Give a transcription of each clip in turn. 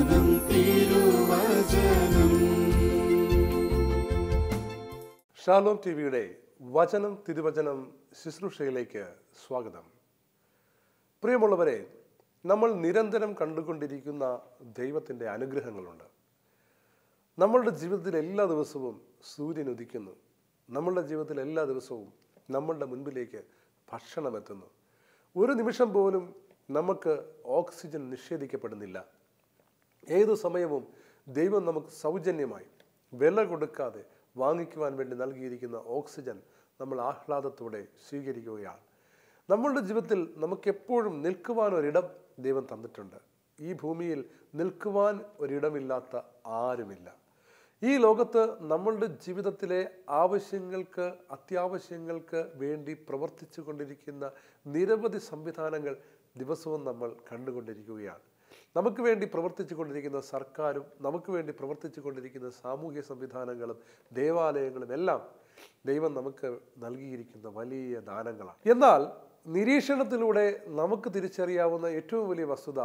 വചനം തിരുവചനം. ഷാലോം ടിവിയുടെ വചനം തിരുവചനം ശുശ്രൂഷയിലേക്ക് സ്വാഗതം. പ്രിയമുള്ളവരെ, നമ്മൾ നിരന്തരം കണ്ടുകൊണ്ടിരിക്കുന്ന ദൈവത്തിൻ്റെ അനുഗ്രഹങ്ങളുണ്ട്. നമ്മളുടെ ജീവിതത്തിൽ എല്ലാ ദിവസവും സൂര്യൻ ഉദിക്കുന്നു. നമ്മളുടെ ജീവിതത്തിൽ എല്ലാ ദിവസവും നമ്മളുടെ മുൻപിലേക്ക് ഭക്ഷണം എത്തുന്നു. ഒരു നിമിഷം പോലും നമുക്ക് ഓക്സിജൻ നിഷേധിക്കപ്പെടുന്നില്ല. ഏതു സമയവും ദൈവം നമുക്ക് സൗജന്യമായി വില കൊടുക്കാതെ വാങ്ങിക്കുവാൻ വേണ്ടി നൽകിയിരിക്കുന്ന ഓക്സിജൻ നമ്മൾ ആഹ്ലാദത്തോടെ സ്വീകരിക്കുകയാണ്. നമ്മളുടെ ജീവിതത്തിൽ നമുക്കെപ്പോഴും നിൽക്കുവാൻ ഒരിടം ദൈവം തന്നിട്ടുണ്ട്. ഈ ഭൂമിയിൽ നിൽക്കുവാൻ ഒരിടമില്ലാത്ത ആരുമില്ല. ഈ ലോകത്ത് നമ്മളുടെ ജീവിതത്തിലെ ആവശ്യങ്ങൾക്ക്, അത്യാവശ്യങ്ങൾക്ക് വേണ്ടി പ്രവർത്തിച്ചു കൊണ്ടിരിക്കുന്ന നിരവധി സംവിധാനങ്ങൾ ദിവസവും നമ്മൾ കണ്ടുകൊണ്ടിരിക്കുകയാണ്. നമുക്ക് വേണ്ടി പ്രവർത്തിച്ചു കൊണ്ടിരിക്കുന്ന സർക്കാരും നമുക്ക് വേണ്ടി പ്രവർത്തിച്ചു കൊണ്ടിരിക്കുന്ന സാമൂഹ്യ സംവിധാനങ്ങളും ദേവാലയങ്ങളും എല്ലാം ദൈവം നമുക്ക് നൽകിയിരിക്കുന്ന വലിയ ദാനങ്ങളാണ്. എന്നാൽ നിരീക്ഷണത്തിലൂടെ നമുക്ക് തിരിച്ചറിയാവുന്ന ഏറ്റവും വലിയ വസ്തുത,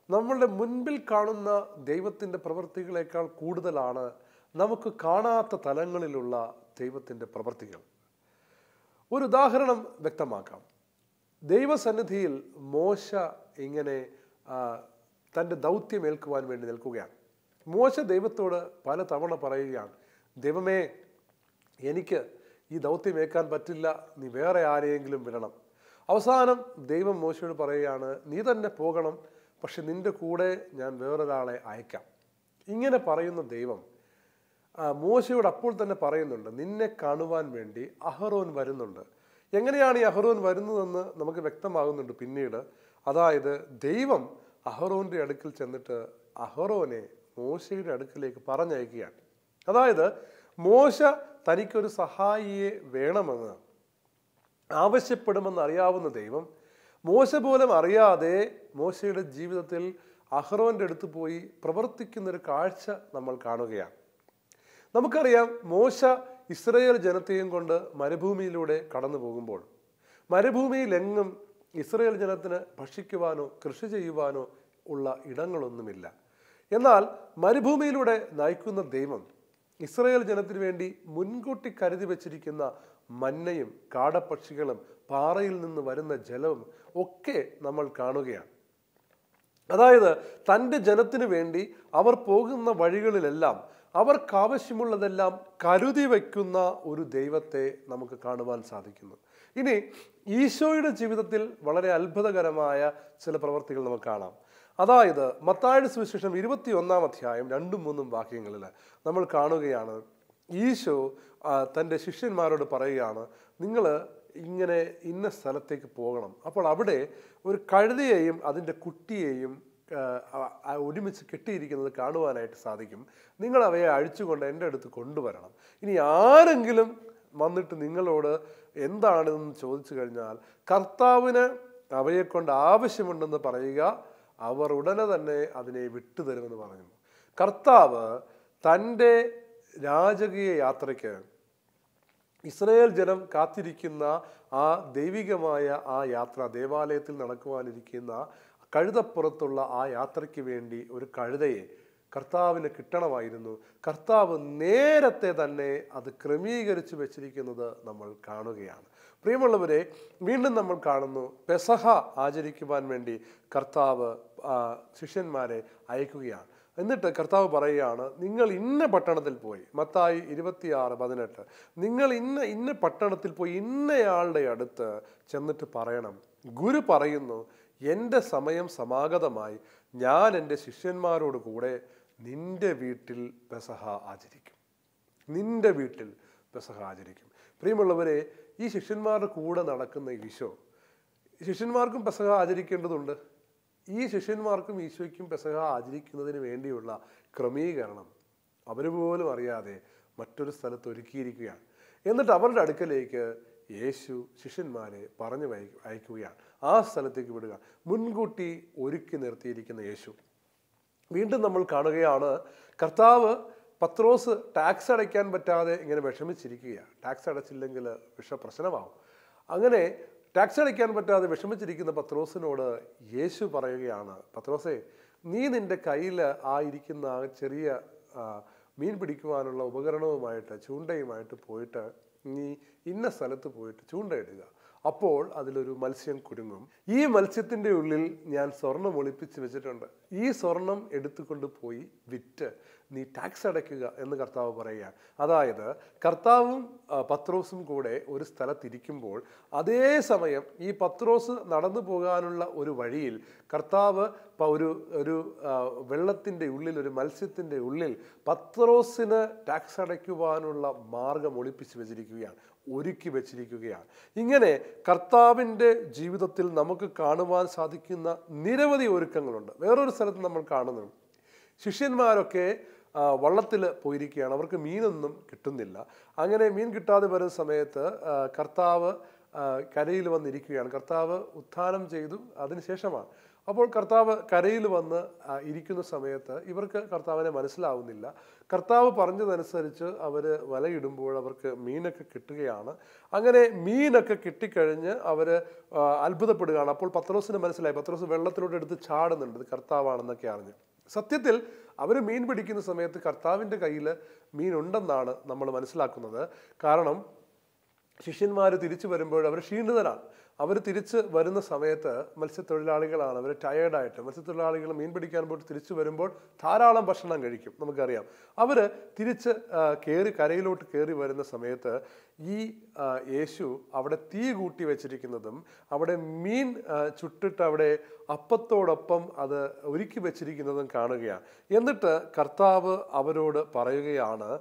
നമ്മളുടെ മുൻപിൽ കാണുന്ന ദൈവത്തിൻ്റെ പ്രവൃത്തികളെക്കാൾ കൂടുതലാണ് നമുക്ക് കാണാത്ത തലങ്ങളിലുള്ള ദൈവത്തിൻ്റെ പ്രവൃത്തികൾ. ഒരു ഉദാഹരണം വ്യക്തമാക്കാം. ദൈവസന്നിധിയിൽ മോശ ഇങ്ങനെ തൻ്റെ ദൗത്യം ഏൽക്കുവാൻ വേണ്ടി നിൽക്കുകയാണ്. മോശ ദൈവത്തോട് പല തവണ പറയുകയാണ്, ദൈവമേ, എനിക്ക് ഈ ദൗത്യം ഏൽക്കാൻ പറ്റില്ല, നീ വേറെ ആരെയെങ്കിലും വിടണം. അവസാനം ദൈവം മോശയോട് പറയുകയാണ്, നീ തന്നെ പോകണം, പക്ഷെ നിൻ്റെ കൂടെ ഞാൻ വേറൊരാളെ അയക്കാം. ഇങ്ങനെ പറയുന്ന ദൈവം മോശയോട് അപ്പോൾ തന്നെ പറയുന്നുണ്ട്, നിന്നെ കാണുവാൻ വേണ്ടി അഹറോൻ വരുന്നുണ്ട്. എങ്ങനെയാണ് ഈ അഹറോൻ വരുന്നതെന്ന് നമുക്ക് വ്യക്തമാകുന്നുണ്ട് പിന്നീട്. അതായത് ദൈവം അഹറോൻ്റെ അടുക്കൽ ചെന്നിട്ട് അഹറോനെ മോശയുടെ അടുക്കിലേക്ക് പറഞ്ഞയക്കുകയാണ്. അതായത് മോശ തനിക്കൊരു സഹായിയെ വേണമെന്ന് ആവശ്യപ്പെടുമെന്ന് അറിയാവുന്ന ദൈവം മോശ പോലും അറിയാതെ മോശയുടെ ജീവിതത്തിൽ അഹറോൻ്റെ അടുത്ത് പോയി പ്രവർത്തിക്കുന്നൊരു കാഴ്ച നമ്മൾ കാണുകയാണ്. നമുക്കറിയാം, മോശ ഇസ്രായേൽ ജനത്തെയും കൊണ്ട് മരുഭൂമിയിലൂടെ കടന്നു പോകുമ്പോൾ മരുഭൂമിയിലെങ്ങും ഇസ്രായേൽ ജനത്തിന് ഭക്ഷിക്കുവാനോ കൃഷി ചെയ്യുവാനോ ഉള്ള ഇടങ്ങളൊന്നുമില്ല. എന്നാൽ മരുഭൂമിയിലൂടെ നയിക്കുന്ന ദൈവം ഇസ്രായേൽ ജനത്തിന് വേണ്ടി മുൻകൂട്ടി കരുതി വച്ചിരിക്കുന്ന മന്നയും കാടപ്പക്ഷികളും പാറയിൽ നിന്ന് വരുന്ന ജലവും ഒക്കെ നമ്മൾ കാണുകയാണ്. അതായത് തൻ്റെ ജനത്തിനു വേണ്ടി അവർ പോകുന്ന വഴികളിലെല്ലാം അവർക്കാവശ്യമുള്ളതെല്ലാം കരുതി വയ്ക്കുന്ന ഒരു ദൈവത്തെ നമുക്ക് കാണുവാൻ സാധിക്കുന്നു. ഇനി ഈശോയുടെ ജീവിതത്തിൽ വളരെ അത്ഭുതകരമായ ചില പ്രവർത്തികൾ നമുക്ക് കാണാം. അതായത് മത്തായിയുടെ സുവിശേഷം 21-ാം അധ്യായം 2-3 വാക്യങ്ങളിൽ നമ്മൾ കാണുകയാണ്, ഈശോ തൻ്റെ ശിഷ്യന്മാരോട് പറയുകയാണ്, നിങ്ങൾ ഇങ്ങനെ ഇന്ന സ്ഥലത്തേക്ക് പോകണം. അപ്പോൾ അവിടെ ഒരു കഴുതയെയും അതിൻ്റെ കുട്ടിയെയും ഒരുമിച്ച് കെട്ടിയിരിക്കുന്നത് കാണുവാനായിട്ട് സാധിക്കും. നിങ്ങൾ അവയെ അഴിച്ചുകൊണ്ട് എൻ്റെ അടുത്ത് കൊണ്ടുവരണം. ഇനി ആരെങ്കിലും വന്നിട്ട് നിങ്ങളോട് എന്താണെന്ന് ചോദിച്ചു കഴിഞ്ഞാൽ കർത്താവിന് അവയെക്കൊണ്ട് ആവശ്യമുണ്ടെന്ന് പറയുക, അവർ ഉടനെ തന്നെ അതിനെ വിട്ടുതരുമെന്ന് പറഞ്ഞു. കർത്താവ് തൻ്റെ രാജകീയ യാത്രയ്ക്ക് ഇസ്രായേൽ ജനം കാത്തിരിക്കുന്ന ആ ദൈവികമായ ആ യാത്ര, ദേവാലയത്തിൽ നടക്കുവാനിരിക്കുന്ന കഴുതപ്പുറത്തുള്ള ആ യാത്രയ്ക്ക് വേണ്ടി ഒരു കഴുതയെ കർത്താവിന് കിട്ടണമായിരുന്നു. കർത്താവ് നേരത്തെ തന്നെ അത് ക്രമീകരിച്ച് വെച്ചിരിക്കുന്നത് നമ്മൾ കാണുകയാണ്. പ്രിയമുള്ളവരെ, വീണ്ടും നമ്മൾ കാണുന്നു, പെസഹ ആചരിക്കുവാൻ വേണ്ടി കർത്താവ് ശിഷ്യന്മാരെ അയക്കുകയാണ്. എന്നിട്ട് കർത്താവ് പറയുകയാണ്, നിങ്ങൾ ഇന്ന പട്ടണത്തിൽ പോയി, മത്തായി 26:18, നിങ്ങൾ ഇന്ന പട്ടണത്തിൽ പോയി ഇന്നയാളുടെ അടുത്ത് ചെന്നിട്ട് പറയണം, ഗുരു പറയുന്നു, എൻ്റെ സമയം സമാഗതമായി, ഞാൻ എൻ്റെ ശിഷ്യന്മാരോട് കൂടെ നിൻ്റെ വീട്ടിൽ പെസഹ ആചരിക്കും. നിൻ്റെ വീട്ടിൽ പെസഹ ആചരിക്കും. പ്രിയമുള്ളവരെ, ഈ ശിഷ്യന്മാരുടെ കൂടെ നടക്കുന്ന ഈശോ ശിഷ്യന്മാർക്കും പെസഹ ആചരിക്കേണ്ടതുണ്ട്. ഈ ശിഷ്യന്മാർക്കും ഈശോയ്ക്കും പെസഹ ആചരിക്കുന്നതിന് വേണ്ടിയുള്ള ക്രമീകരണം അവർ പോലും അറിയാതെ മറ്റൊരു സ്ഥലത്ത് ഒരുക്കിയിരിക്കുകയാണ്. എന്നിട്ട് അവരുടെ അടുക്കലേക്ക് യേശു ശിഷ്യന്മാരെ പറഞ്ഞു അയക്കുകയാണ്. ആ സ്ഥലത്തേക്ക് വിടുക, മുൻകൂട്ടി ഒരുക്കി നിർത്തിയിരിക്കുന്ന യേശു. വീണ്ടും നമ്മൾ കാണുകയാണ്, കർത്താവ് പത്രോസ് ടാക്സ് അടയ്ക്കാൻ പറ്റാതെ ഇങ്ങനെ വിഷമിച്ചിരിക്കുകയാണ്. ടാക്സ് അടച്ചില്ലെങ്കിൽ പ്രശ്നമാവും. അങ്ങനെ ടാക്സ് അടയ്ക്കാൻ പറ്റാതെ വിഷമിച്ചിരിക്കുന്ന പത്രോസിനോട് യേശു പറയുകയാണ്, പത്രോസേ, നീ നിൻ്റെ കയ്യിൽ ആയിരിക്കുന്ന ആ ചെറിയ മീൻ പിടിക്കുവാനുള്ള ഉപകരണവുമായിട്ട് ചൂണ്ടയുമായിട്ട് പോയിട്ട് നീ ഇന്ന സ്ഥലത്ത് പോയിട്ട് ചൂണ്ടയിടുക. അപ്പോൾ അതിലൊരു മത്സ്യം കുടുങ്ങും. ഈ മത്സ്യത്തിൻ്റെ ഉള്ളിൽ ഞാൻ സ്വർണം ഒളിപ്പിച്ച് വെച്ചിട്ടുണ്ട്. ഈ സ്വർണം എടുത്തുകൊണ്ട് പോയി വിറ്റ് നീ ടാക്സ് അടയ്ക്കുക എന്ന് കർത്താവ് പറയുകയാണ്. അതായത് കർത്താവും പത്രോസും കൂടെ ഒരു സ്ഥലത്തിരിക്കുമ്പോൾ അതേ സമയം ഈ പത്രോസ് നടന്നു പോകാനുള്ള ഒരു വഴിയിൽ കർത്താവ് ഒരു വെള്ളത്തിൻ്റെ ഉള്ളിൽ, ഒരു മത്സ്യത്തിൻ്റെ ഉള്ളിൽ പത്രോസിന് ടാക്സ് അടയ്ക്കുവാനുള്ള മാർഗം ഒളിപ്പിച്ച് വെച്ചിരിക്കുകയാണ്, ഒരുക്കി വെച്ചിരിക്കുകയാണ്. ഇങ്ങനെ കർത്താവിൻ്റെ ജീവിതത്തിൽ നമുക്ക് കാണുവാൻ സാധിക്കുന്ന നിരവധി ഒരുക്കങ്ങളുണ്ട്. വേറൊരു സ്ഥലത്ത് നമ്മൾ കാണുന്നുണ്ട്, ശിഷ്യന്മാരൊക്കെ വള്ളത്തിൽ പോയിരിക്കുകയാണ്, അവർക്ക് മീനൊന്നും കിട്ടുന്നില്ല. അങ്ങനെ മീൻ കിട്ടാതെ വരുന്ന സമയത്ത് കർത്താവ് കരയിൽ വന്നിരിക്കുകയാണ്. കർത്താവ് ഉത്ഥാനം ചെയ്തു, അതിനുശേഷമാണ്. അപ്പോൾ കർത്താവ് കരയിൽ വന്ന് ഇരിക്കുന്ന സമയത്ത് ഇവർക്ക് കർത്താവിനെ മനസ്സിലാവുന്നില്ല. കർത്താവ് പറഞ്ഞതനുസരിച്ച് അവർ വലയിടുമ്പോൾ അവർക്ക് മീനൊക്കെ കിട്ടുകയാണ്. അങ്ങനെ മീനൊക്കെ കിട്ടിക്കഴിഞ്ഞ് അവർ അത്ഭുതപ്പെടുകയാണ്. അപ്പോൾ പത്രോസിന് മനസ്സിലായി, പത്രോസ് വെള്ളത്തിലോട്ട് എടുത്ത് ചാടുന്നുണ്ട്, ഇത് കർത്താവാണെന്നൊക്കെ അറിഞ്ഞു. സത്യത്തിൽ അവർ മീൻ പിടിക്കുന്ന സമയത്ത് കർത്താവിൻ്റെ കയ്യിൽ മീനുണ്ടെന്നാണ് നമ്മൾ മനസ്സിലാക്കുന്നത്. കാരണം ശിഷ്യന്മാർ തിരിച്ചു വരുമ്പോൾ അവർ ക്ഷീണിതരാണ്. അവർ തിരിച്ച് വരുന്ന സമയത്ത് മത്സ്യത്തൊഴിലാളികളാണ്, അവർ ടയേർഡായിട്ട്, മത്സ്യത്തൊഴിലാളികൾ മീൻ പിടിക്കാൻ പോയിട്ട് തിരിച്ചു വരുമ്പോൾ ധാരാളം ഭക്ഷണം കഴിക്കും, നമുക്കറിയാം. അവർ തിരിച്ച് കരയിലോട്ട് കയറി വരുന്ന സമയത്ത് ഈ യേശു അവിടെ തീ കൂട്ടി വെച്ചിരിക്കുന്നതും അവിടെ മീൻ ചുട്ടിട്ട് അവിടെ അപ്പത്തോടൊപ്പം അത് ഒരുക്കി വെച്ചിരിക്കുന്നതും കാണുകയാണ്. എന്നിട്ട് കർത്താവ് അവരോട് പറയുകയാണ്,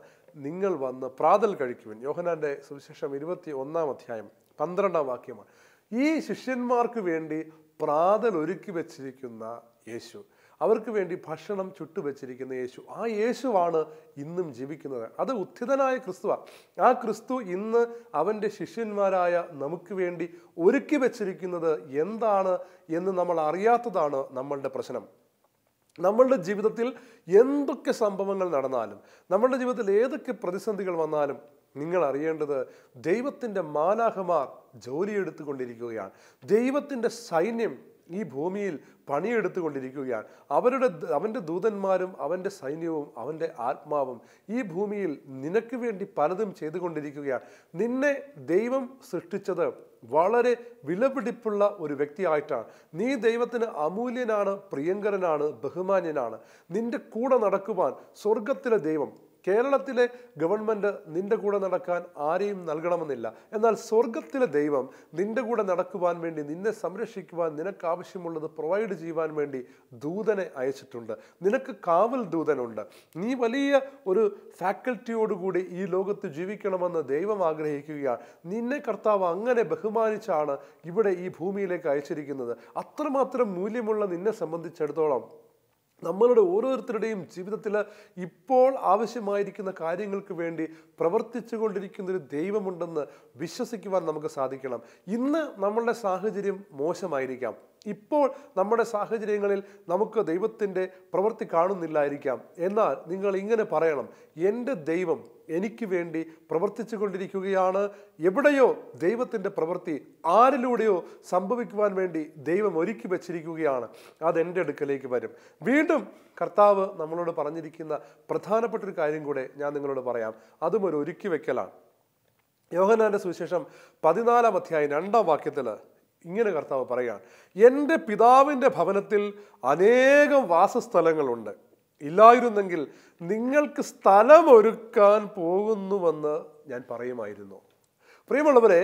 നിങ്ങൾ വന്ന് പ്രാതൽ കഴിക്കുവിൻ. യോഹന്നാന്റെ സുവിശേഷം 21-ാം അധ്യായം 12-ാം വാക്യമാണ്. ഈ ശിഷ്യന്മാർക്ക് വേണ്ടി പ്രാതൽ ഒരുക്കി വെച്ചിരിക്കുന്ന യേശു, അവർക്ക് വേണ്ടി ഭക്ഷണം ചുട്ടുവെച്ചിരിക്കുന്ന യേശു, ആ യേശുവാണ് ഇന്നും ജീവിക്കുന്നത്. അത് ഉത്ഥിതനായ ക്രിസ്തുവാണ്. ആ ക്രിസ്തു ഇന്ന് അവൻ്റെ ശിഷ്യന്മാരായ നമുക്ക് വേണ്ടി ഒരുക്കി വെച്ചിരിക്കുന്നത് എന്താണ് എന്ന് നമ്മൾ അറിയാത്തതാണ് നമ്മളുടെ പ്രശ്നം. നമ്മളുടെ ജീവിതത്തിൽ എന്തൊക്കെ സംഭവങ്ങൾ നടന്നാലും, നമ്മളുടെ ജീവിതത്തിൽ ഏതൊക്കെ പ്രതിസന്ധികൾ വന്നാലും നിങ്ങൾ അറിയേണ്ടത് ദൈവത്തിൻ്റെ മാലാഖമാർ ജോലിയെടുത്തുകൊണ്ടിരിക്കുകയാണ്. ദൈവത്തിൻ്റെ സൈന്യം ഈ ഭൂമിയിൽ പണിയെടുത്തുകൊണ്ടിരിക്കുകയാണ്. അവൻ്റെ ദൂതന്മാരും അവൻ്റെ സൈന്യവും അവൻ്റെ ആത്മാവും ഈ ഭൂമിയിൽ നിനക്ക് വേണ്ടി പലതും ചെയ്തുകൊണ്ടിരിക്കുകയാണ്. നിന്നെ ദൈവം സൃഷ്ടിച്ചത് വളരെ വിലപിടിപ്പുള്ള ഒരു വ്യക്തിയായിട്ടാണ്. നീ ദൈവത്തിന് അമൂല്യനാണ്, പ്രിയങ്കരനാണ്, ബഹുമാന്യനാണ്. നിന്റെ കൂടെ നടക്കുവാൻ സ്വർഗത്തിലെ ദൈവം, കേരളത്തിലെ ഗവൺമെൻറ് നിന്റെ കൂടെ നടക്കാൻ ആരെയും നൽകണമെന്നില്ല. എന്നാൽ സ്വർഗത്തിലെ ദൈവം നിന്റെ കൂടെ നടക്കുവാൻ വേണ്ടി, നിന്നെ സംരക്ഷിക്കുവാൻ, നിനക്ക് ആവശ്യമുള്ളത് പ്രൊവൈഡ് ചെയ്യുവാൻ വേണ്ടി ദൂതനെ അയച്ചിട്ടുണ്ട്. നിനക്ക് കാവൽ ദൂതനുണ്ട്. നീ വലിയ ഒരു ഫാക്കൽറ്റിയോടുകൂടി ഈ ലോകത്ത് ജീവിക്കണമെന്ന് ദൈവം ആഗ്രഹിക്കുകയാണ്. നിന്നെ കർത്താവ് അങ്ങനെ ബഹുമാനിച്ചാണ് ഇവിടെ ഈ ഭൂമിയിലേക്ക് അയച്ചിരിക്കുന്നത്. അത്രമാത്രം മൂല്യമുള്ള നിന്നെ സംബന്ധിച്ചിടത്തോളം നമ്മളുടെ ഓരോരുത്തരുടെയും ജീവിതത്തിൽ ഇപ്പോൾ ആവശ്യമായിരിക്കുന്ന കാര്യങ്ങൾക്ക് വേണ്ടി പ്രവർത്തിച്ചു കൊണ്ടിരിക്കുന്നൊരു ദൈവമുണ്ടെന്ന് വിശ്വസിക്കുവാൻ നമുക്ക് സാധിക്കണം. ഇന്ന് നമ്മളുടെ സാഹചര്യം മോശമായിരിക്കാം. ഇപ്പോൾ നമ്മുടെ സാഹചര്യങ്ങളിൽ നമുക്ക് ദൈവത്തിൻ്റെ പ്രവൃത്തി കാണുന്നില്ലായിരിക്കാം. എന്നാൽ നിങ്ങൾ ഇങ്ങനെ പറയണം, എൻ്റെ ദൈവം എനിക്ക് വേണ്ടി പ്രവർത്തിച്ചു കൊണ്ടിരിക്കുകയാണ്. എവിടെയോ ദൈവത്തിൻ്റെ പ്രവൃത്തി ആരിലൂടെയോ സംഭവിക്കുവാൻ വേണ്ടി ദൈവം ഒരുക്കി വച്ചിരിക്കുകയാണ്. അതെൻ്റെ അടുക്കലേക്ക് വരും. വീണ്ടും കർത്താവ് നമ്മളോട് പറഞ്ഞിരിക്കുന്ന പ്രധാനപ്പെട്ടൊരു കാര്യം കൂടെ ഞാൻ നിങ്ങളോട് പറയാം. അതും ഒരു ഒരുക്കി വെക്കലാണ്. യോഹന്നാന്റെ സുവിശേഷം 14-ാം അധ്യായം 2-ാം വാക്യത്തിൽ ഇങ്ങനെ കർത്താവ് പറയുകയാണ്, എൻ്റെ പിതാവിൻ്റെ ഭവനത്തിൽ അനേകം വാസസ്ഥലങ്ങളുണ്ട്. ഇല്ലായിരുന്നെങ്കിൽ നിങ്ങൾക്ക് സ്ഥലമൊരുക്കാൻ പോകുന്നുവെന്ന് ഞാൻ പറയുമായിരുന്നു. പ്രിയമുള്ളവരെ,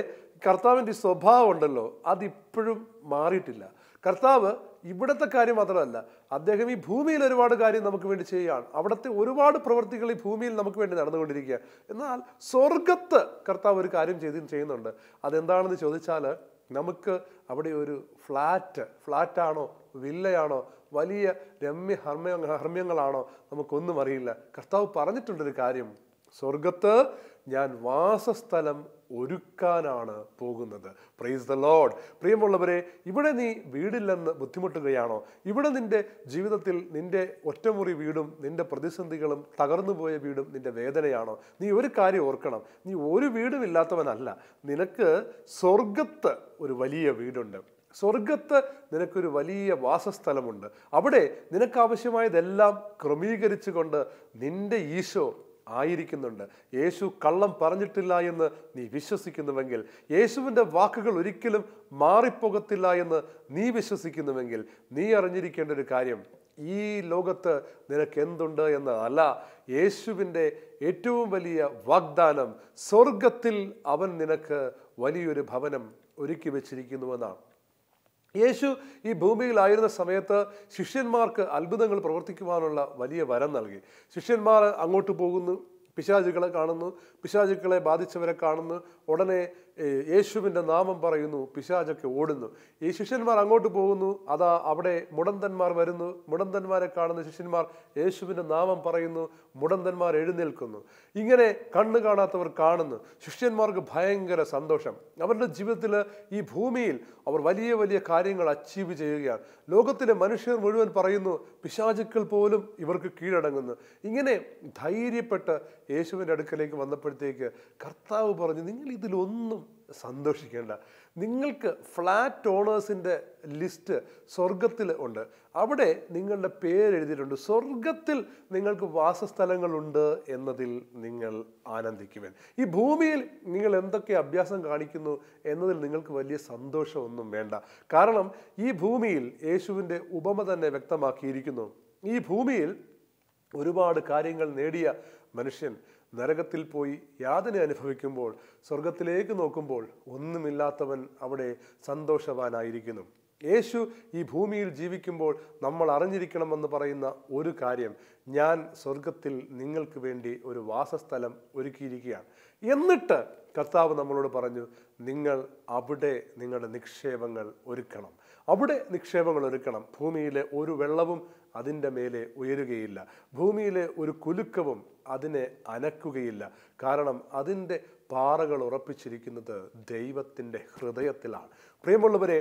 കർത്താവിൻ്റെ സ്വഭാവം ഉണ്ടല്ലോ, അതിപ്പോഴും മാറിയിട്ടില്ല. കർത്താവ് ഇവിടുത്തെ കാര്യം മാത്രമല്ല, അദ്ദേഹം ഈ ഭൂമിയിൽ ഒരുപാട് കാര്യം നമുക്ക് വേണ്ടി ചെയ്യുകയാണ്. അവിടുത്തെ ഒരുപാട് പ്രവൃത്തികൾ ഈ ഭൂമിയിൽ നമുക്ക് വേണ്ടി നടന്നുകൊണ്ടിരിക്കുക. എന്നാൽ സ്വർഗത്ത് കർത്താവ് ഒരു കാര്യം ചെയ്യുന്നുണ്ട്. അതെന്താണെന്ന് ചോദിച്ചാൽ, നമുക്ക് അവിടെ ഒരു ഫ്ലാറ്റാണോ വില്ലയാണോ വലിയ ഹർമ്യങ്ങളാണോ നമുക്കൊന്നും അറിയില്ല. കർത്താവ് പറഞ്ഞിട്ടുള്ളൊരു കാര്യം, സ്വർഗത്ത് ഞാൻ വാസസ്ഥലം ഒരുക്കാനാണ് പോകുന്നത്. Praise the Lord. പ്രിയമുള്ളവരെ, ഇവിടെ നീ വീടില്ലെന്ന് ബുദ്ധിമുട്ടുകയാണോ? ഇവിടെ നിന്റെ ജീവിതത്തിൽ നിന്റെ ഒറ്റമുറി വീടും നിന്റെ പ്രതിസന്ധികളും തകർന്നുപോയ വീടും നിന്റെ വേദനയാണോ? നീ ഒരു കാര്യം ഓർക്കണം, നീ ഒരു വീടും ഇല്ലാത്തവനല്ല. നിനക്ക് സ്വർഗത്ത് ഒരു വലിയ വീടുണ്ട്. സ്വർഗത്ത് നിനക്കൊരു വലിയ വാസസ്ഥലമുണ്ട്. അവിടെ നിനക്കാവശ്യമായതെല്ലാം ക്രമീകരിച്ചുകൊണ്ട് നിന്റെ ഈശോ ആയിരിക്കുന്നുണ്ട്. യേശു കള്ളം പറഞ്ഞിട്ടില്ല എന്ന് നീ വിശ്വസിക്കുന്നുവെങ്കിൽ, യേശുവിൻ്റെ വാക്കുകൾ ഒരിക്കലും മാറിപ്പോകത്തില്ല എന്ന് നീ വിശ്വസിക്കുന്നുവെങ്കിൽ, നീ അറിഞ്ഞിരിക്കേണ്ട ഒരു കാര്യം, ഈ ലോകത്ത് നിനക്ക് എന്തുണ്ട് എന്ന് അല്ല, യേശുവിൻ്റെ ഏറ്റവും വലിയ വാഗ്ദാനം, സ്വർഗത്തിൽ അവൻ നിനക്ക് വലിയൊരു ഭവനം ഒരുക്കി വെച്ചിരിക്കുന്നുവെന്നാണ്. യേശു ഈ ഭൂമിയിലായിരുന്ന സമയത്ത് ശിഷ്യന്മാർക്ക് അത്ഭുതങ്ങൾ പ്രവർത്തിക്കുവാനുള്ള വലിയ വരം നൽകി. ശിഷ്യന്മാർ അങ്ങോട്ട് പോകുന്നു, പിശാചുക്കളെ കാണുന്നു, പിശാചുക്കളെ ബാധിച്ചവരെ കാണുന്നു, ഉടനെ യേശുവിൻ്റെ നാമം പറയുന്നു, പിശാചൊക്കെ ഓടുന്നു. ഈ ശിഷ്യന്മാർ അങ്ങോട്ട് പോകുന്നു, അതാ അവിടെ മുടന്തന്മാർ വരുന്നു, മുടന്തന്മാരെ കാണുന്ന ശിഷ്യന്മാർ യേശുവിൻ്റെ നാമം പറയുന്നു, മുടന്തന്മാർ എഴുന്നേൽക്കുന്നു. ഇങ്ങനെ കണ്ണു കാണാത്തവർ കാണുന്നു. ശിഷ്യന്മാർക്ക് ഭയങ്കര സന്തോഷം. അവരുടെ ജീവിതത്തിൽ ഈ ഭൂമിയിൽ അവർ വലിയ വലിയ കാര്യങ്ങൾ അച്ചീവ് ചെയ്യുകയാണ്. ലോകത്തിലെ മനുഷ്യർ മുഴുവൻ പറയുന്നു, പിശാചുക്കൾ പോലും ഇവർക്ക് കീഴടങ്ങുന്നു. ഇങ്ങനെ ധൈര്യപ്പെട്ട് യേശുവിൻ്റെ അടുക്കലേക്ക് വന്നപ്പോഴത്തേക്ക് കർത്താവ് പറഞ്ഞു, നിങ്ങൾ ഇതിലൊന്നും സന്തോഷിക്കേണ്ട. നിങ്ങൾക്ക് ഫ്ലാറ്റ് ഓണേഴ്സിൻ്റെ ലിസ്റ്റ് സ്വർഗത്തിൽ ഉണ്ട്. അവിടെ നിങ്ങളുടെ പേരെഴുതിയിട്ടുണ്ട്. സ്വർഗത്തിൽ നിങ്ങൾക്ക് വാസസ്ഥലങ്ങളുണ്ട് എന്നതിൽ നിങ്ങൾ ആനന്ദിക്കുവാൻ. ഈ ഭൂമിയിൽ നിങ്ങൾ എന്തൊക്കെ അഭ്യാസം കാണിക്കുന്നു എന്നതിൽ നിങ്ങൾക്ക് വലിയ സന്തോഷമൊന്നും വേണ്ട. കാരണം ഈ ഭൂമിയിൽ യേശുവിൻ്റെ ഉപമ തന്നെ വ്യക്തമാക്കിയിരിക്കുന്നു. ഈ ഭൂമിയിൽ ഒരുപാട് കാര്യങ്ങൾ നേടിയ മനുഷ്യൻ നരകത്തിൽ പോയി യാതന അനുഭവിക്കുമ്പോൾ സ്വർഗത്തിലേക്ക് നോക്കുമ്പോൾ ഒന്നുമില്ലാത്തവൻ അവിടെ സന്തോഷവാനായിരിക്കുന്നു. യേശു ഈ ഭൂമിയിൽ ജീവിക്കുമ്പോൾ നമ്മൾ അറിഞ്ഞിരിക്കണമെന്ന് പറയുന്ന ഒരു കാര്യം, ഞാൻ സ്വർഗത്തിൽ നിങ്ങൾക്ക് വേണ്ടി ഒരു വാസസ്ഥലം ഒരുക്കിയിരിക്കുകയാണ്. എന്നിട്ട് കർത്താവ് നമ്മളോട് പറഞ്ഞു, നിങ്ങൾ അവിടെ നിങ്ങളുടെ നിക്ഷേപങ്ങൾ ഒരുക്കണം. അവിടെ നിക്ഷേപങ്ങൾ ഒരുക്കണം. ഭൂമിയിലെ ഒരു വെള്ളവും അതിൻ്റെ മേലെ ഉയരുകയില്ല. ഭൂമിയിലെ ഒരു കുലുക്കവും അതിനെ അനക്കുകയില്ല. കാരണം അതിൻ്റെ പാറകൾ ഉറപ്പിച്ചിരിക്കുന്നത് ദൈവത്തിൻ്റെ ഹൃദയത്തിലാണ്. പ്രിയമുള്ളവരെ,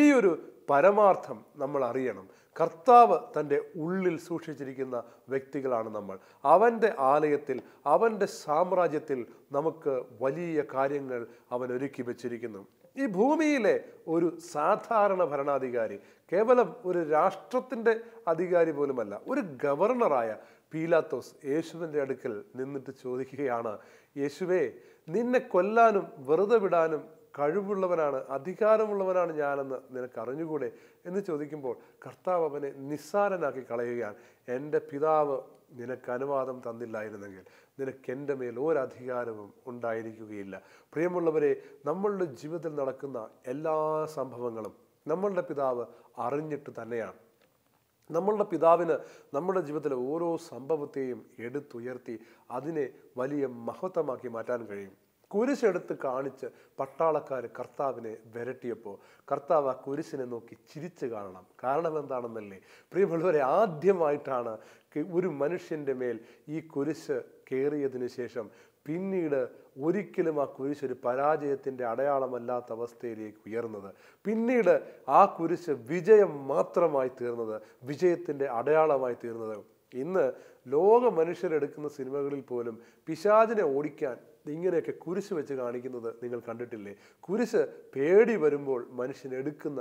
ഈ ഒരു പരമാർത്ഥം നമ്മൾ അറിയണം. കർത്താവ് തൻ്റെ ഉള്ളിൽ സൂക്ഷിച്ചിരിക്കുന്ന വ്യക്തികളാണ് നമ്മൾ. അവൻ്റെ ആലയത്തിൽ, അവൻ്റെ സാമ്രാജ്യത്തിൽ നമുക്ക് വലിയ കാര്യങ്ങൾ അവൻ ഒരുക്കി വച്ചിരിക്കുന്നു. ഈ ഭൂമിയിലെ ഒരു സാധാരണ ഭരണാധികാരി, കേവലം ഒരു രാഷ്ട്രത്തിൻ്റെ അധികാരി പോലുമല്ല, ഒരു ഗവർണറായ പീലാത്തോസ് യേശുവിൻ്റെ അടുക്കൽ നിന്നിട്ട് ചോദിക്കുകയാണ്, യേശുവേ, നിന്നെ കൊല്ലാനും വെറുതെ വിടാനും കഴിവുള്ളവനാണ്, അധികാരമുള്ളവനാണ് ഞാനെന്ന് നിനക്ക് അറിഞ്ഞുകൂടെ എന്ന് ചോദിക്കുമ്പോൾ കർത്താവ് അവനെ നിസ്സാരനാക്കി കളയുകയാണ്. എൻ്റെ പിതാവ് നിനക്ക് അനുവാദം തന്നില്ലായിരുന്നെങ്കിൽ നിനക്ക് എൻ്റെ മേൽ ഒരധികാരവും ഉണ്ടായിരിക്കുകയില്ല. പ്രിയമുള്ളവരെ, നമ്മളുടെ ജീവിതത്തിൽ നടക്കുന്ന എല്ലാ സംഭവങ്ങളും നമ്മളുടെ പിതാവ് അറിഞ്ഞിട്ട് തന്നെയാണ്. നമ്മളുടെ പിതാവിന് നമ്മുടെ ജീവിതത്തിലെ ഓരോ സംഭവത്തെയും എടുത്തുയർത്തി അതിനെ വലിയ മഹത്വമാക്കി മാറ്റാൻ കഴിയും. കുരിശെടുത്ത് കാണിച്ച് പട്ടാളക്കാർ കർത്താവിനെ വിരട്ടിയപ്പോൾ കർത്താവ് ആ കുരിശിനെ നോക്കി ചിരിച്ചു കാണണം. കാരണം എന്താണെന്നല്ലേ പ്രിയമുള്ളവരെ, ആദ്യമായിട്ടാണ് ഒരു മനുഷ്യൻ്റെ മേൽ ഈ കുരിശ് കയറിയതിനു ശേഷം പിന്നീട് ഒരിക്കലും ആ കുരിശ് ഒരു പരാജയത്തിൻ്റെ അടയാളമല്ലാത്ത അവസ്ഥയിലേക്ക് ഉയർന്നത്. പിന്നീട് ആ കുരിശ് വിജയം മാത്രമായി തീർന്നത്, വിജയത്തിൻ്റെ അടയാളമായി തീർന്നത്. ഇന്ന് ലോക മനുഷ്യരെടുക്കുന്ന സിനിമകളിൽ പോലും പിശാചിനെ ഓടിക്കാൻ ഇങ്ങനെയൊക്കെ കുരിശ് വെച്ച് കാണിക്കുന്നത് നിങ്ങൾ കണ്ടിട്ടില്ലേ? കുരിശ് പേടി വരുമ്പോൾ മനുഷ്യൻ എടുക്കുന്ന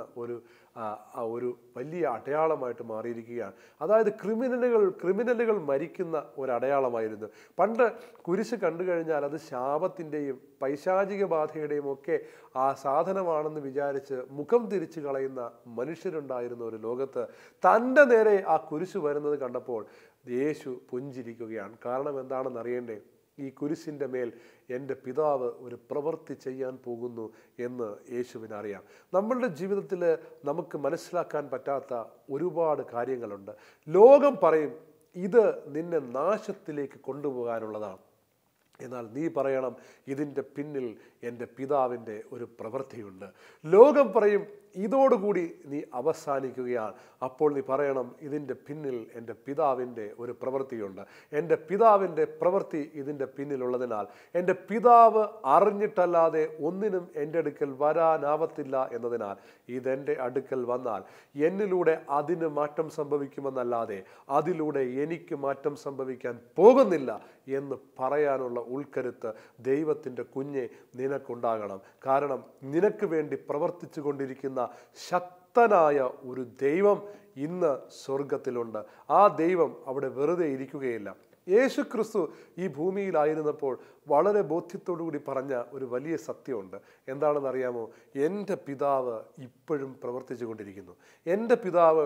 ഒരു വലിയ അടയാളമായിട്ട് മാറിയിരിക്കുകയാണ്. അതായത് ക്രിമിനലുകൾ മരിക്കുന്ന ഒരു അടയാളമായിരുന്നു. പണ്ട് കുരിശ് കണ്ടു കഴിഞ്ഞാൽ അത് ശാപത്തിൻ്റെയും പൈശാചിക ബാധയുടെയും ഒക്കെ ആ സാധനമാണെന്ന് വിചാരിച്ച് മുഖം തിരിച്ചു കളയുന്ന മനുഷ്യരുണ്ടായിരുന്ന ഒരു ലോകത്ത് തൻ്റെ നേരെ ആ കുരിശ് വരുന്നത് കണ്ടപ്പോൾ യേശു പുഞ്ചിരിക്കുകയാണ്. കാരണം എന്താണെന്ന് അറിയണ്ടേ? ഈ കുരിശിൻ്റെ മേൽ എൻ്റെ പിതാവ് ഒരു പ്രവൃത്തി ചെയ്യാൻ പോകുന്നു എന്ന് യേശുവിനറിയാം. നമ്മളുടെ ജീവിതത്തിൽ നമുക്ക് മനസ്സിലാക്കാൻ പറ്റാത്ത ഒരുപാട് കാര്യങ്ങളുണ്ട്. ലോകം പറയും ഇത് നിന്നെ നാശത്തിലേക്ക് കൊണ്ടുപോകാനുള്ളതാണ്. എന്നാൽ നീ പറയണം ഇതിൻ്റെ പിന്നിൽ എൻ്റെ പിതാവിൻ്റെ ഒരു പ്രവൃത്തിയുണ്ട്. ലോകം പറയും ഇതോടുകൂടി നീ അവസാനിക്കുകയാണ്. അപ്പോൾ നീ പറയണം ഇതിൻ്റെ പിന്നിൽ എൻ്റെ പിതാവിൻ്റെ ഒരു പ്രവൃത്തിയുണ്ട്. എൻ്റെ പിതാവിൻ്റെ പ്രവൃത്തി ഇതിൻ്റെ പിന്നിലുള്ളതിനാൽ എൻ്റെ പിതാവ് അറിഞ്ഞിട്ടല്ലാതെ ഒന്നിനും എൻ്റെ അടുക്കൽ വരാനാവത്തില്ല എന്നതിനാൽ ഇതെൻ്റെ അടുക്കൽ വന്നാൽ എന്നിലൂടെ അതിന് മാറ്റം സംഭവിക്കുമെന്നല്ലാതെ അതിലൂടെ എനിക്ക് മാറ്റം സംഭവിക്കാൻ പോകുന്നില്ല എന്ന് പറയാനുള്ള ഉൾക്കരുത്ത് ദൈവത്തിൻ്റെ കുഞ്ഞെ നിനക്കുണ്ടാകണം. കാരണം നിനക്ക് വേണ്ടി പ്രവർത്തിച്ചു കൊണ്ടിരിക്കുന്ന ശക്തനായ ഒരു ദൈവം ഇന്ന് സ്വർഗത്തിലുണ്ട്. ആ ദൈവം അവിടെ വെറുതെ ഇരിക്കുകയില്ല. യേശു ക്രിസ്തു ഈ ഭൂമിയിലായിരുന്നപ്പോൾ വളരെ ബോധ്യത്തോടു കൂടി പറഞ്ഞ ഒരു വലിയ സത്യമുണ്ട്. എന്താണെന്നറിയാമോ? എൻ്റെ പിതാവ് ഇപ്പോഴും പ്രവർത്തിച്ചു കൊണ്ടിരിക്കുന്നു. എൻ്റെ പിതാവ്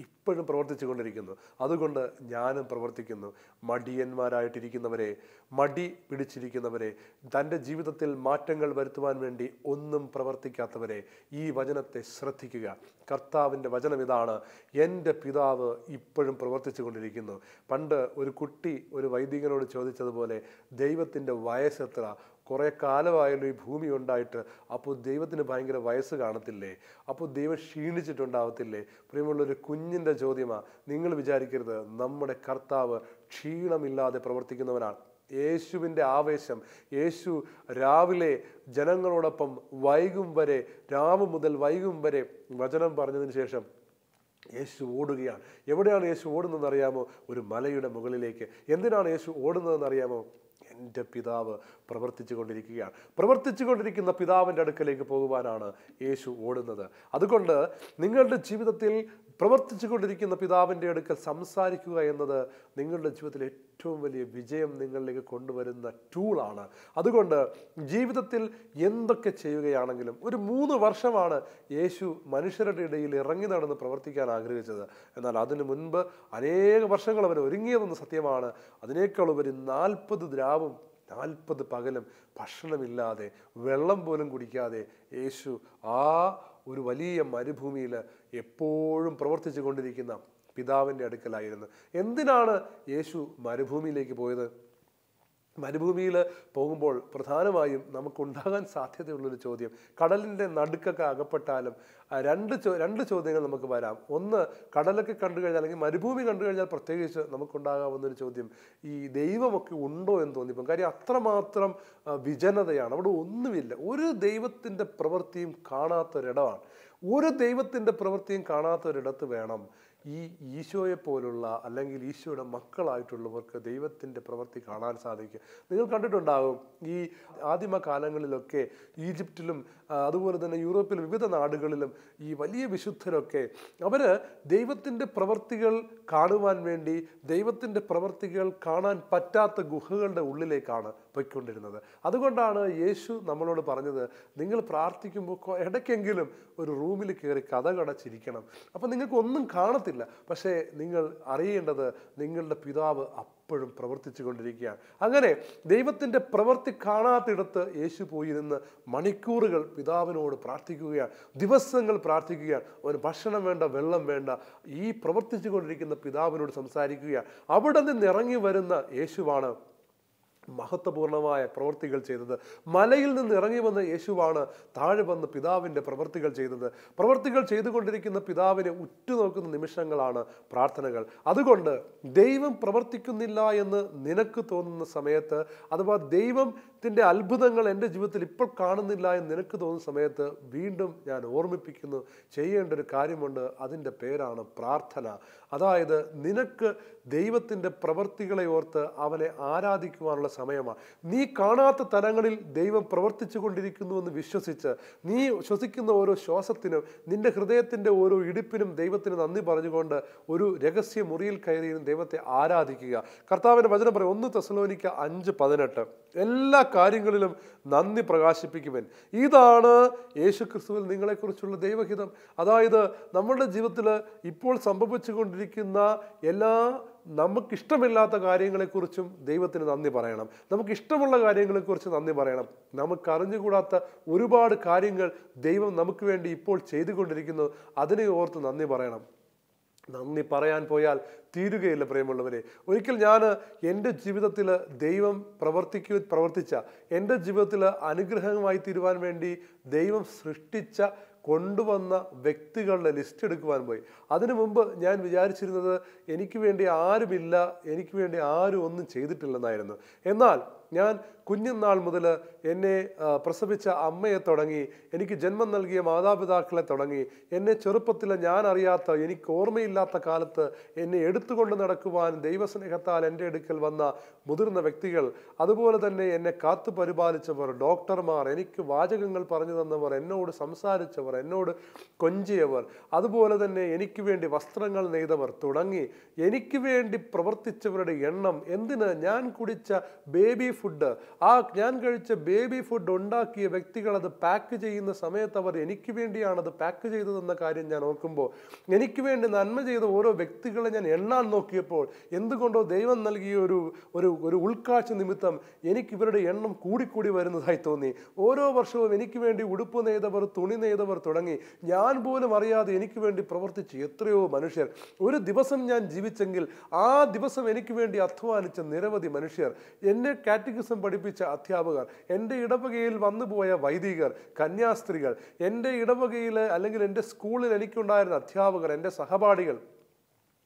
ഇപ്പോഴും പ്രവർത്തിച്ചു കൊണ്ടിരിക്കുന്നു. അതുകൊണ്ട് ഞാനും പ്രവർത്തിക്കുന്നു. മടിയന്മാരായിട്ടിരിക്കുന്നവരെ, മടി പിടിച്ചിരിക്കുന്നവരെ, തൻ്റെ ജീവിതത്തിൽ മാറ്റങ്ങൾ വരുത്തുവാൻ വേണ്ടി ഒന്നും പ്രവർത്തിക്കാത്തവരെ, ഈ വചനത്തെ ശ്രദ്ധിക്കുക. കർത്താവിൻ്റെ വചനം ഇതാണ്: എൻ്റെ പിതാവ് ഇപ്പോഴും പ്രവർത്തിച്ചു കൊണ്ടിരിക്കുന്നു. പണ്ട് ഒരു കുട്ടി ഒരു വൈദികനോട് ചോദിച്ചതുപോലെ, ദൈവത്തിൻ്റെ വയസ്സെത്ര? കുറേ കാലമായല്ലോ ഈ ഭൂമി ഉണ്ടായിട്ട്. അപ്പോൾ ദൈവത്തിന് ഭയങ്കര വയസ്സ് കാണത്തില്ലേ? അപ്പോൾ ദൈവം ക്ഷീണിച്ചിട്ടുണ്ടാവത്തില്ലേ? പ്രിയമുള്ളൊരു കുഞ്ഞിൻ്റെ ചോദ്യമാണ്. നിങ്ങൾ വിചാരിക്കരുത്, നമ്മുടെ കർത്താവ് ക്ഷീണമില്ലാതെ പ്രവർത്തിക്കുന്നവനാണ്. യേശുവിൻ്റെ ആവേശം, യേശു രാവിലെ ജനങ്ങളോടൊപ്പം വൈകും വരെ, രാവ് മുതൽ വൈകും വരെ വചനം പറഞ്ഞതിന് ശേഷം യേശു ഓടുകയാണ്. എവിടെയാണ് യേശു ഓടുന്നതെന്ന് അറിയാമോ? ഒരു മലയുടെ മുകളിലേക്ക്. എന്തിനാണ് യേശു ഓടുന്നതെന്ന് അറിയാമോ? എൻ്റെ പിതാവ് പ്രവർത്തിച്ചു കൊണ്ടിരിക്കുകയാണ്. പ്രവർത്തിച്ചു കൊണ്ടിരിക്കുന്ന പിതാവിൻ്റെ അടുക്കലേക്ക് പോകുവാനാണ് യേശു ഓടുന്നത്. അതുകൊണ്ട് നിങ്ങളുടെ ജീവിതത്തിൽ പ്രവർത്തിച്ചു കൊണ്ടിരിക്കുന്ന പിതാവിൻ്റെ അടുക്കൽ സംസാരിക്കുക എന്നത് നിങ്ങളുടെ ജീവിതത്തിൽ ഏറ്റവും വലിയ വിജയം നിങ്ങളിലേക്ക് കൊണ്ടുവരുന്ന ടൂളാണ്. അതുകൊണ്ട് ജീവിതത്തിൽ എന്തൊക്കെ ചെയ്യുകയാണെങ്കിലും, ഒരു 3 വർഷമാണ് യേശു മനുഷ്യരുടെ ഇടയിൽ ഇറങ്ങി നടന്ന് പ്രവർത്തിക്കാൻ ആഗ്രഹിച്ചത്. എന്നാൽ അതിനു മുൻപ് അനേക വർഷങ്ങൾ അവൻ ഒരുങ്ങിയതെന്ന് സത്യമാണ്. അതിനേക്കാൾ ഉപരി 40 രാവും 40 പകലും ഭക്ഷണമില്ലാതെ, വെള്ളം പോലും കുടിക്കാതെ യേശു ആ ഒരു വലിയ മരുഭൂമിയിൽ എപ്പോഴും പ്രവർത്തിച്ചു കൊണ്ടിരിക്കുന്ന പിതാവിൻ്റെ അടുക്കലായിരുന്നു. എന്തിനാണ് യേശു മരുഭൂമിയിലേക്ക് പോയത്? മരുഭൂമിയിൽ പോകുമ്പോൾ പ്രധാനമായും നമുക്കുണ്ടാകാൻ സാധ്യതയുള്ളൊരു ചോദ്യം, കടലിൻ്റെ നടുക്കൊക്കെ അകപ്പെട്ടാലും രണ്ട് ചോദ്യങ്ങൾ നമുക്ക് വരാം. ഒന്ന്, കടലൊക്കെ കണ്ടു കഴിഞ്ഞാൽ, അല്ലെങ്കിൽ മരുഭൂമി കണ്ടു കഴിഞ്ഞാൽ പ്രത്യേകിച്ച് നമുക്കുണ്ടാകാവുന്നൊരു ചോദ്യം, ഈ ദൈവമൊക്കെ ഉണ്ടോ എന്ന് തോന്നിപ്പം. കാര്യം അത്രമാത്രം വിജനതയാണ്, അവിടെ ഒന്നുമില്ല. ഒരു ദൈവത്തിൻ്റെ പ്രവൃത്തിയും കാണാത്തൊരിടമാണ്. ഒരു ദൈവത്തിൻ്റെ പ്രവൃത്തിയും കാണാത്തൊരിടത്ത് വേണം ഈ ഈശോയെ പോലുള്ള, അല്ലെങ്കിൽ ഈശോയുടെ മക്കളായിട്ടുള്ളവർക്ക് ദൈവത്തിൻ്റെ പ്രവൃത്തി കാണാൻ സാധിക്കും. നിങ്ങൾ കണ്ടിട്ടുണ്ടാകും, ഈ ആദിമ കാലങ്ങളിലൊക്കെ ഈജിപ്തിലും അതുപോലെ തന്നെ യൂറോപ്പിലും വിവിധ നാടുകളിലും ഈ വലിയ വിശുദ്ധരൊക്കെ അവർ ദൈവത്തിൻ്റെ പ്രവൃത്തികൾ കാണുവാൻ വേണ്ടി ദൈവത്തിൻ്റെ പ്രവൃത്തികൾ കാണാൻ പറ്റാത്ത ഗുഹകളുടെ ഉള്ളിലേക്കാണ് പോയിക്കൊണ്ടിരുന്നത്. അതുകൊണ്ടാണ് യേശു നമ്മളോട് പറഞ്ഞത്, നിങ്ങൾ പ്രാർത്ഥിക്കുമ്പോൾ ഇടയ്ക്കെങ്കിലും ഒരു റൂമിൽ കയറി കതകടച്ചിരിക്കണം. അപ്പം നിങ്ങൾക്ക് ഒന്നും കാണത്തില്ല. പക്ഷേ നിങ്ങൾ അറിയേണ്ടത്, നിങ്ങളുടെ പിതാവ് അപ്പോഴും പ്രവർത്തിച്ചു കൊണ്ടിരിക്കുകയാണ്. അങ്ങനെ ദൈവത്തിൻ്റെ പ്രവൃത്തി കാണാത്തിടത്ത് യേശു പോയിരുന്ന് മണിക്കൂറുകൾ പിതാവിനോട് പ്രാർത്ഥിക്കുകയാണ്, ദിവസങ്ങൾ പ്രാർത്ഥിക്കുകയാണ്. അവന് ഭക്ഷണം വേണ്ട, വെള്ളം വേണ്ട, ഈ പ്രവർത്തിച്ചു കൊണ്ടിരിക്കുന്ന പിതാവിനോട് സംസാരിക്കുകയാണ്. അവിടെ നിന്ന് ഇറങ്ങി വരുന്ന യേശുവാണ് മഹത്വപൂർണമായ പ്രവൃത്തികൾ ചെയ്തത്. മലയിൽ നിന്ന് ഇറങ്ങി വന്ന യേശുവാണ് താഴെ വന്ന് പിതാവിൻ്റെ പ്രവൃത്തികൾ ചെയ്തത്. പ്രവൃത്തികൾ ചെയ്തുകൊണ്ടിരിക്കുന്ന പിതാവിനെ ഉറ്റുനോക്കുന്ന നിമിഷങ്ങളാണ് പ്രാർത്ഥനകൾ. അതുകൊണ്ട് ദൈവം പ്രവർത്തിക്കുന്നില്ല എന്ന് നിനക്ക് തോന്നുന്ന സമയത്ത്, അഥവാ ദൈവത്തിൻ്റെ അത്ഭുതങ്ങൾ എൻ്റെ ജീവിതത്തിൽ ഇപ്പോൾ കാണുന്നില്ല എന്ന് നിനക്ക് തോന്നുന്ന സമയത്ത്, വീണ്ടും ഞാൻ ഓർമ്മിപ്പിക്കുന്നു, ചെയ്യേണ്ട ഒരു കാര്യമുണ്ട്. അതിൻ്റെ പേരാണ് പ്രാർത്ഥന. അതായത് നിനക്ക് ദൈവത്തിൻ്റെ പ്രവൃത്തികളെ ഓർത്ത് അവനെ ആരാധിക്കുവാനുള്ള സമയമാണ്. നീ കാണാത്ത തലങ്ങളിൽ ദൈവം പ്രവർത്തിച്ചു കൊണ്ടിരിക്കുന്നു എന്ന് വിശ്വസിച്ച്, നീ ശ്വസിക്കുന്ന ഓരോ ശ്വാസത്തിനും, നിന്റെ ഹൃദയത്തിൻ്റെ ഓരോ ഇടിപ്പിനും ദൈവത്തിന് നന്ദി പറഞ്ഞുകൊണ്ട് ഒരു രഹസ്യ മുറിയിൽ കയറിയും ദൈവത്തെ ആരാധിക്കുക. കർത്താവിൻ്റെ വചനം പറയും, 1 തെസ്സലോനിക്ക 5:18, എല്ലാ കാര്യങ്ങളിലും നന്ദി പ്രകാശിപ്പിക്കുവാൻ. ഇതാണ് യേശു ക്രിസ്തുവിൽ നിങ്ങളെക്കുറിച്ചുള്ള ദൈവഹിതം. അതായത് നമ്മുടെ ജീവിതത്തിൽ ഇപ്പോൾ സംഭവിച്ചു കൊണ്ടിരിക്കുന്ന എല്ലാ നമുക്കിഷ്ടമില്ലാത്ത കാര്യങ്ങളെക്കുറിച്ചും ദൈവത്തിന് നന്ദി പറയണം. നമുക്കിഷ്ടമുള്ള കാര്യങ്ങളെക്കുറിച്ച് നന്ദി പറയണം. നമുക്കറിഞ്ഞുകൂടാത്ത ഒരുപാട് കാര്യങ്ങൾ ദൈവം നമുക്ക് വേണ്ടി ഇപ്പോൾ ചെയ്തുകൊണ്ടിരിക്കുന്നു, അതിനെ ഓർത്ത് നന്ദി പറയണം. നന്ദി പറയാൻ പോയാൽ തീരുകയില്ല പ്രിയമുള്ളവരെ. ഒരിക്കൽ ഞാൻ എൻ്റെ ജീവിതത്തിൽ ദൈവം പ്രവർത്തിച്ച, എൻ്റെ ജീവിതത്തിൽ അനുഗ്രഹമായി തീരുവാൻ വേണ്ടി ദൈവം സൃഷ്ടിച്ച കൊണ്ടുവന്ന വ്യക്തികളുടെ ലിസ്റ്റ് എടുക്കുവാൻ പോയി. അതിനു മുമ്പ് ഞാൻ വിചാരിച്ചിരുന്നത് എനിക്ക് വേണ്ടി ആരുമില്ല, എനിക്ക് വേണ്ടി ആരും ഒന്നും ചെയ്തിട്ടില്ലെന്നായിരുന്നു. എന്നാൽ ഞാൻ കുഞ്ഞുനാൾ മുതൽ എന്നെ പ്രസവിച്ച അമ്മയെ തുടങ്ങി, എനിക്ക് ജന്മം നൽകിയ മാതാപിതാക്കളെ തുടങ്ങി, എന്നെ ചെറുപ്പത്തിൽ ഞാൻ അറിയാത്ത, എനിക്ക് ഓർമ്മയില്ലാത്ത കാലത്ത് എന്നെ എടുത്തുകൊണ്ട് നടക്കുവാൻ ദൈവസ്നേഹത്താൽ എൻ്റെ അടുക്കൽ വന്ന മുതിർന്ന വ്യക്തികൾ, അതുപോലെ തന്നെ എന്നെ കാത്തു പരിപാലിച്ചവർ, ഡോക്ടർമാർ, എനിക്ക് വാചകങ്ങൾ പറഞ്ഞു തന്നവർ, എന്നോട് സംസാരിച്ചവർ, എന്നോട് കൊഞ്ചിയവർ, അതുപോലെ തന്നെ എനിക്ക് വേണ്ടി വസ്ത്രങ്ങൾ നെയ്തവർ തുടങ്ങി എനിക്ക് വേണ്ടി പ്രവർത്തിച്ചവരുടെ എണ്ണം, എന്തിന്, ഞാൻ കുടിച്ച ബേബി ഫുഡ്, ഞാൻ കഴിച്ച ബേബി ഫുഡ് ഉണ്ടാക്കിയ വ്യക്തികൾ അത് പാക്ക് ചെയ്യുന്ന സമയത്ത് അവർ എനിക്ക് വേണ്ടിയാണ് അത് പാക്ക് ചെയ്തതെന്ന കാര്യം ഞാൻ ഓർക്കുമ്പോൾ, എനിക്ക് വേണ്ടി നന്മ ചെയ്ത ഓരോ വ്യക്തികളെ ഞാൻ എണ്ണാൻ നോക്കിയപ്പോൾ എന്തുകൊണ്ടോ ദൈവം നൽകിയ ഒരു ഉൾക്കാഴ്ച നിമിത്തം എനിക്ക് ഇവരുടെ എണ്ണം കൂടിക്കൂടി വരുന്നതായി തോന്നി. ഓരോ വർഷവും എനിക്ക് വേണ്ടി ഉടുപ്പ് നെയ്തവർ, തുണി നെയ്തവർ തുടങ്ങി ഞാൻ പോലും അറിയാതെ എനിക്ക് വേണ്ടി പ്രവർത്തിച്ച് എത്രയോ മനുഷ്യർ. ഒരു ദിവസം ഞാൻ ജീവിച്ചെങ്കിൽ ആ ദിവസം എനിക്ക് വേണ്ടി അധ്വാനിച്ച നിരവധി മനുഷ്യർ, എന്നെ കാറ്റഗിസം പഠിപ്പിച്ച അധ്യാപകർ, എൻ്റെ ഇടവകയിൽ വന്നുപോയ വൈദികർ, കന്യാസ്ത്രീകൾ, എൻ്റെ ഇടവകയിൽ അല്ലെങ്കിൽ എൻ്റെ സ്കൂളിൽ എനിക്കുണ്ടായിരുന്ന അധ്യാപകർ, എൻ്റെ സഹപാഠികൾ,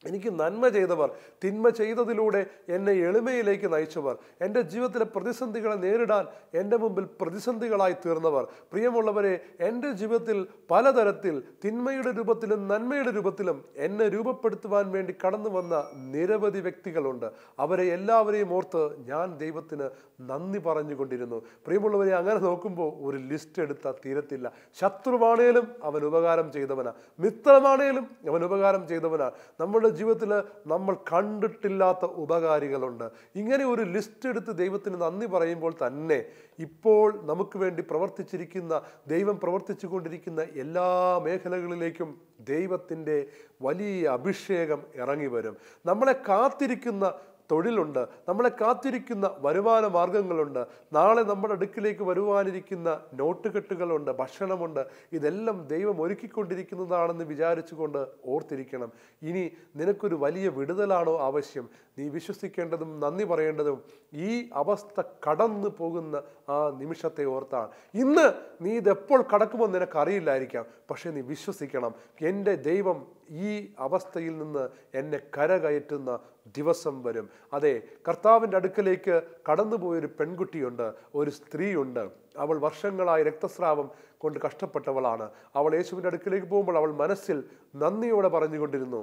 എനിക്ക് നന്മ ചെയ്തവർ, തിന്മ ചെയ്തതിലൂടെ എന്നെ എളിമയിലേക്ക് നയിച്ചവർ, എൻ്റെ ജീവിതത്തിലെ പ്രതിസന്ധികളെ നേരിടാൻ എൻ്റെ മുമ്പിൽ പ്രതിസന്ധികളായി തീർന്നവർ. പ്രിയമുള്ളവരെ, എൻ്റെ ജീവിതത്തിൽ പലതരത്തിൽ തിന്മയുടെ രൂപത്തിലും നന്മയുടെ രൂപത്തിലും എന്നെ രൂപപ്പെടുത്തുവാൻ വേണ്ടി കടന്നു വന്ന നിരവധി വ്യക്തികളുണ്ട്. അവരെ എല്ലാവരെയും ഓർത്ത് ഞാൻ ദൈവത്തിന് നന്ദി പറഞ്ഞുകൊണ്ടിരുന്നു. പ്രിയമുള്ളവരെ, അങ്ങനെ നോക്കുമ്പോൾ ഒരു ലിസ്റ്റ് എടുത്താൽ തീരത്തില്ല. ശത്രുവാണേലും അവൻ ഉപകാരം ചെയ്തവനാ, മിത്രമാണേലും അവൻ ഉപകാരം ചെയ്തവനാ. നമ്മുടെ ജീവിതത്തിൽ നമ്മൾ കണ്ടിട്ടില്ലാത്ത ഉപകാരികളുണ്ട്. ഇങ്ങനെ ഒരു ലിസ്റ്റ് എടുത്ത് ദൈവത്തിന് നന്ദി പറയുമ്പോൾ തന്നെ ഇപ്പോൾ നമുക്ക് വേണ്ടി പ്രവർത്തിച്ചിരിക്കുന്ന, ദൈവം പ്രവർത്തിച്ചു കൊണ്ടിരിക്കുന്ന എല്ലാ മേഖലകളിലേക്കും ദൈവത്തിൻ്റെ വലിയ അഭിഷേകം ഇറങ്ങി വരും. നമ്മളെ കാത്തിരിക്കുന്ന തൊഴിലുണ്ട്, നമ്മളെ കാത്തിരിക്കുന്ന വരുമാന മാർഗങ്ങളുണ്ട്, നാളെ നമ്മുടെ അടുക്കിലേക്ക് വരുവാനിരിക്കുന്ന നോട്ടുകെട്ടുകളുണ്ട്, ഭക്ഷണമുണ്ട്. ഇതെല്ലാം ദൈവം ഒരുക്കിക്കൊണ്ടിരിക്കുന്നതാണെന്ന് വിചാരിച്ചുകൊണ്ട് ഓർത്തിരിക്കണം. ഇനി നിനക്കൊരു വലിയ വിടുതലാണോ ആവശ്യം? നീ വിശ്വസിക്കേണ്ടതും നന്ദി പറയേണ്ടതും ഈ അവസ്ഥ കടന്നു പോകുന്ന ആ നിമിഷത്തെ ഓർത്താണ്. ഇന്ന് നീ ഇതെപ്പോൾ കടക്കുമെന്ന് നിനക്കറിയില്ലായിരിക്കാം, പക്ഷെ നീ വിശ്വസിക്കണം, എൻ്റെ ദൈവം ഈ അവസ്ഥയിൽ നിന്ന് എന്നെ കരകയറ്റുന്ന ദിവസം വരും. അതെ, കർത്താവിൻ്റെ അടുക്കലേക്ക് കടന്നുപോയൊരു പെൺകുട്ടിയുണ്ട്, ഒരു സ്ത്രീയുണ്ട്. അവൾ വർഷങ്ങളായി രക്തസ്രാവം കൊണ്ട് കഷ്ടപ്പെട്ടവളാണ്. അവൾ യേശുവിൻ്റെ അടുക്കലേക്ക് പോകുമ്പോൾ അവൾ മനസ്സിൽ നന്ദിയോടെ പറഞ്ഞുകൊണ്ടിരുന്നു,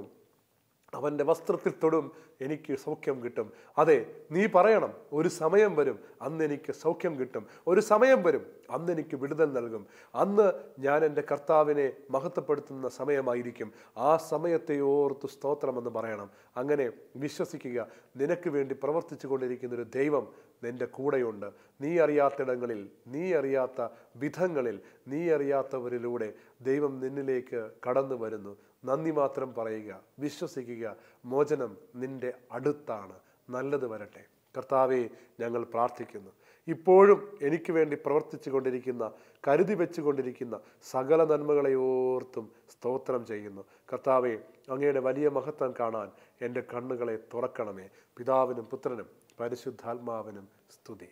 അവൻ്റെ വസ്ത്രത്തിൽ തൊടും, എനിക്ക് സൗഖ്യം കിട്ടും. അതെ, നീ പറയണം, ഒരു സമയം വരും അന്ന് എനിക്ക് സൗഖ്യം കിട്ടും, ഒരു സമയം വരും അന്ന് എനിക്ക് വിടുതൽ നൽകും, അന്ന് ഞാൻ എൻ്റെ കർത്താവിനെ മഹത്വപ്പെടുത്തുന്ന സമയമായിരിക്കും. ആ സമയത്തെ ഓർത്ത് സ്തോത്രമെന്ന് പറയണം. അങ്ങനെ വിശ്വസിക്കുക, നിനക്ക് വേണ്ടി പ്രവർത്തിച്ചു കൊണ്ടിരിക്കുന്നൊരു ദൈവം നിൻ്റെ കൂടെയുണ്ട്. നീ അറിയാത്തിടങ്ങളിൽ, നീ അറിയാത്ത വിധങ്ങളിൽ, നീ അറിയാത്തവരിലൂടെ ദൈവം നിന്നിലേക്ക് കടന്നു വരുന്നു. നന്ദി മാത്രം പറയുക, വിശ്വസിക്കുക, മോചനം നിന്റെ അടുത്താണ്. നല്ലത് വരട്ടെ. കർത്താവെ, ഞങ്ങൾ പ്രാർത്ഥിക്കുന്നു, ഇപ്പോഴും എനിക്ക് വേണ്ടി പ്രവർത്തിച്ചു കൊണ്ടിരിക്കുന്ന, കരുതി വെച്ചുകൊണ്ടിരിക്കുന്ന സകല നന്മകളെ ഓർത്തും സ്തോത്രം ചെയ്യുന്നു. കർത്താവെ, അങ്ങയുടെ വലിയ മഹത്വം കാണാൻ എൻ്റെ കണ്ണുകളെ തുറക്കണമേ. പിതാവിനും പുത്രനും പരിശുദ്ധാത്മാവിനും സ്തുതി.